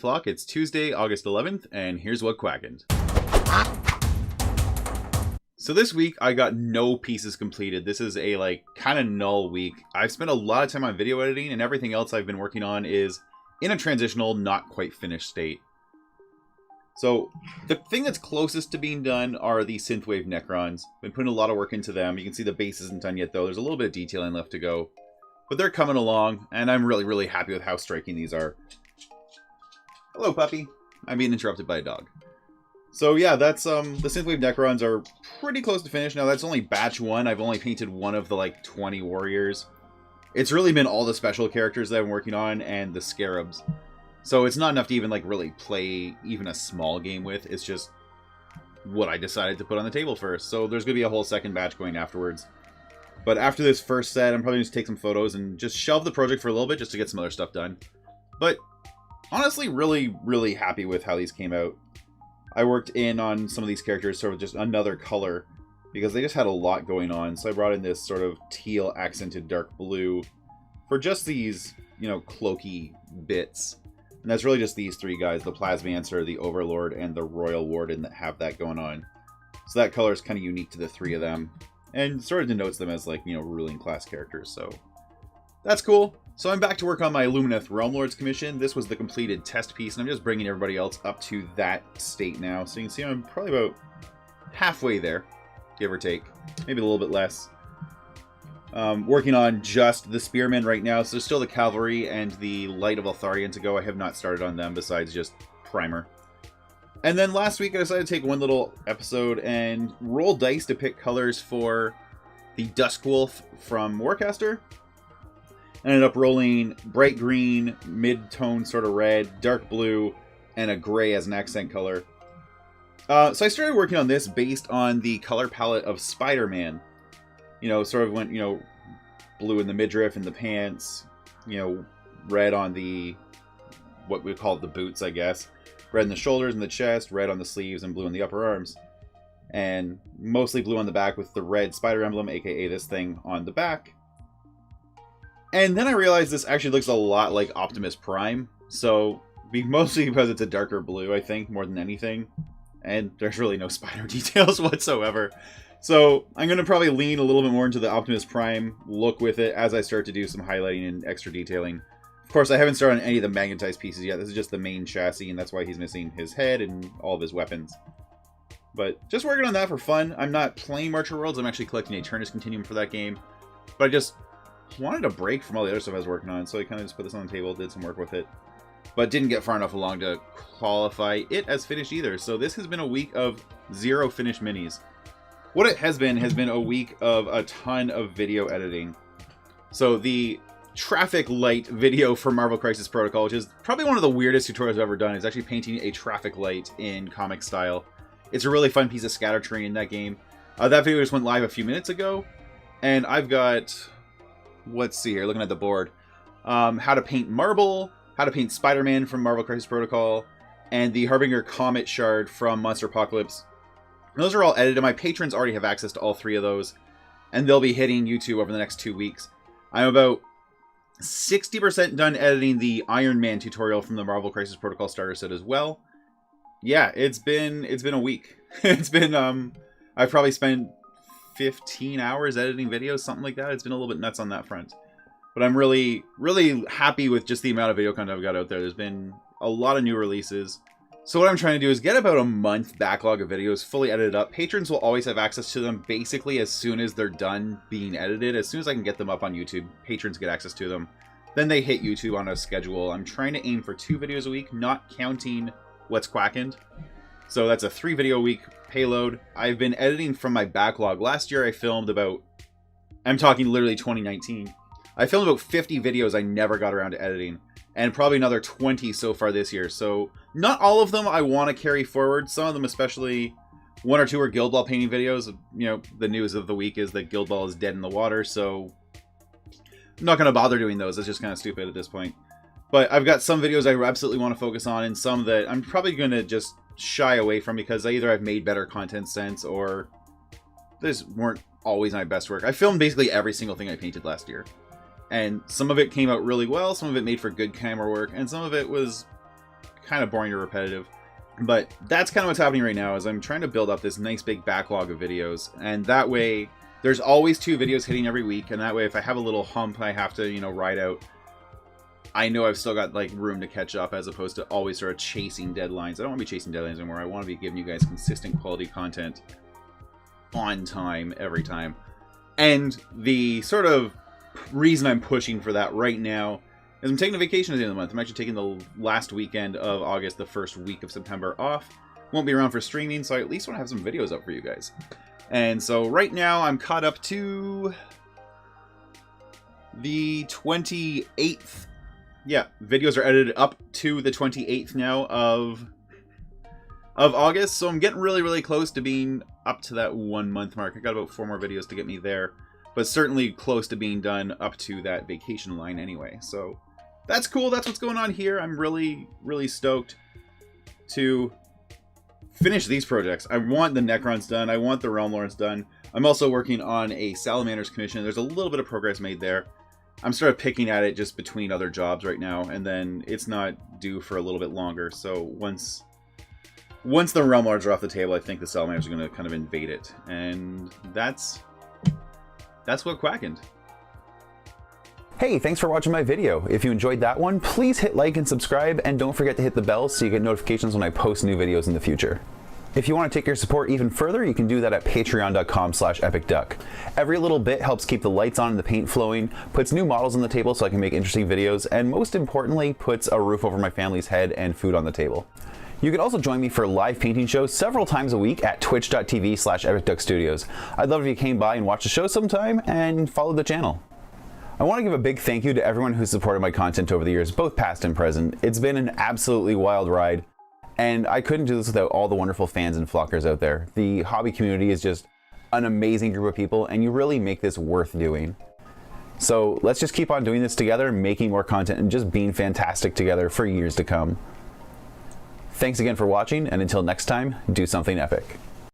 Flock. It's Tuesday, August 11th, and here's what quackened. So this week, I got no pieces completed. This is a, kind of null week. I've spent a lot of time on video editing, and everything else I've been working on is in a transitional, not quite finished state. So, the thing that's closest to being done are the Synthwave Necrons. Been putting a lot of work into them. You can see the base isn't done yet, though. There's a little bit of detailing left to go. But they're coming along, and I'm really, really happy with how striking these are. Hello, puppy. I'm being interrupted by a dog. So yeah, that's, the Synthwave Necrons are pretty close to finish. Now, that's only batch 1. I've only painted one of the, 20 warriors. It's really been all the special characters that I'm working on, and the Scarabs. So it's not enough to even, really play even a small game with. It's just what I decided to put on the table first. So there's going to be a whole second batch going afterwards. But after this first set, I'm probably going to take some photos and just shelve the project for a little bit just to get some other stuff done. But honestly, really, really happy with how these came out. I worked in on some of these characters sort of just another color because they just had a lot going on. So I brought in this sort of teal accented dark blue for just these, cloaky bits. And that's really just these three guys, the Plasmancer, the Overlord, and the Royal Warden that have that going on. So that color is kind of unique to the three of them. And sort of denotes them as, ruling class characters. So that's cool. So I'm back to work on my Lumineth Realm Lords commission. This was the completed test piece, and I'm just bringing everybody else up to that state now. So you can see I'm probably about halfway there, give or take. Maybe a little bit less. Working on just the Spearmen right now. So there's still the Cavalry and the Light of Eltharion to go. I have not started on them besides just primer. And then last week I decided to take one little episode and roll dice to pick colors for the Duskwolf from Warcaster. I ended up rolling bright green, mid-tone sort of red, dark blue, and a gray as an accent color. So I started working on this based on the color palette of Spider-Man. Sort of went, blue in the midriff and the pants, red on the, what we call it, the boots, I guess. Red in the shoulders and the chest, red on the sleeves, and blue in the upper arms. And mostly blue on the back with the red spider emblem, aka this thing, on the back. And then I realized this actually looks a lot like Optimus Prime. So, mostly because it's a darker blue, I think, more than anything. And there's really no spider details whatsoever. So, I'm going to probably lean a little bit more into the Optimus Prime look with it as I start to do some highlighting and extra detailing. Of course, I haven't started on any of the magnetized pieces yet. This is just the main chassis, and that's why he's missing his head and all of his weapons. But just working on that for fun. I'm not playing March of Worlds. I'm actually collecting Eternus Continuum for that game. But I just wanted a break from all the other stuff I was working on, so I kind of just put this on the table, did some work with it. But didn't get far enough along to qualify it as finished either. So this has been a week of 0 finished minis. What it has been a week of a ton of video editing. So the traffic light video for Marvel Crisis Protocol, which is probably one of the weirdest tutorials I've ever done, is actually painting a traffic light in comic style. It's a really fun piece of scatter terrain in that game. That video just went live a few minutes ago, and I've got, let's see here, looking at the board, how to paint Marble, how to paint Spider-Man from Marvel Crisis Protocol, and the Harbinger Comet Shard from Monster Apocalypse. And those are all edited. My patrons already have access to all 3 of those, and they'll be hitting YouTube over the next 2 weeks. I'm about 60% done editing the Iron Man tutorial from the Marvel Crisis Protocol starter set as well. Yeah, it's been a week. It's been I've probably spent 15 hours editing videos, something like that. It's been a little bit nuts on that front. But I'm really, really happy with just the amount of video content I've got out there. There's been a lot of new releases. So what I'm trying to do is get about a month backlog of videos fully edited up. Patrons will always have access to them basically as soon as they're done being edited. As soon as I can get them up on YouTube, patrons get access to them. Then they hit YouTube on a schedule. I'm trying to aim for 2 videos a week, not counting What's Quackened. So that's a 3 video a week payload. I've been editing from my backlog. Last year I filmed about, I'm talking literally 2019. I filmed about 50 videos I never got around to editing. And probably another 20 so far this year. So not all of them I want to carry forward. Some of them, especially 1 or 2 are Guild Ball painting videos. The news of the week is that Guild Ball is dead in the water. So I'm not going to bother doing those. It's just kind of stupid at this point. But I've got some videos I absolutely want to focus on, and some that I'm probably going to just shy away from because either I've made better content since, or these weren't always my best work. I filmed basically every single thing I painted last year. And some of it came out really well, some of it made for good camera work, and some of it was kind of boring or repetitive. But that's kind of what's happening right now, is I'm trying to build up this nice big backlog of videos, and that way there's always 2 videos hitting every week, and that way if I have a little hump I have to, you know, ride out, I know I've still got like room to catch up, as opposed to always sort of chasing deadlines. I don't want to be chasing deadlines anymore. I want to be giving you guys consistent quality content on time every time. And the sort of reason I'm pushing for that right now is I'm taking a vacation at the end of the month. I'm actually taking the last weekend of August, the first week of September off. Won't be around for streaming, so I at least want to have some videos up for you guys. And so right now I'm caught up to the 28th. Yeah, videos are edited up to the 28th now of August, so I'm getting really, really close to being up to that 1 month mark. I got about 4 more videos to get me there, but certainly close to being done up to that vacation line anyway. So that's cool. That's what's going on here. I'm really, really stoked to finish these projects. I want the Necrons done. I want the Realm Lords done. I'm also working on a Salamander's commission. There's a little bit of progress made there. I'm sort of picking at it just between other jobs right now, and then it's not due for a little bit longer. So once the Realm Lords are off the table, I think the Salamanders are going to kind of invade it. And that's what Quackened. Hey, thanks for watching my video. If you enjoyed that one, please hit like and subscribe, and don't forget to hit the bell so you get notifications when I post new videos in the future. If you want to take your support even further, you can do that at patreon.com/epicduck. Every little bit helps keep the lights on and the paint flowing, puts new models on the table so I can make interesting videos, and most importantly, puts a roof over my family's head and food on the table. You can also join me for live painting shows several times a week at twitch.tv/epicduckstudios. I'd love if you came by and watched the show sometime and followed the channel. I want to give a big thank you to everyone who's supported my content over the years, both past and present. It's been an absolutely wild ride, and I couldn't do this without all the wonderful fans and flockers out there. The hobby community is just an amazing group of people, and you really make this worth doing. So let's just keep on doing this together, making more content, and just being fantastic together for years to come. Thanks again for watching, and until next time, do something epic.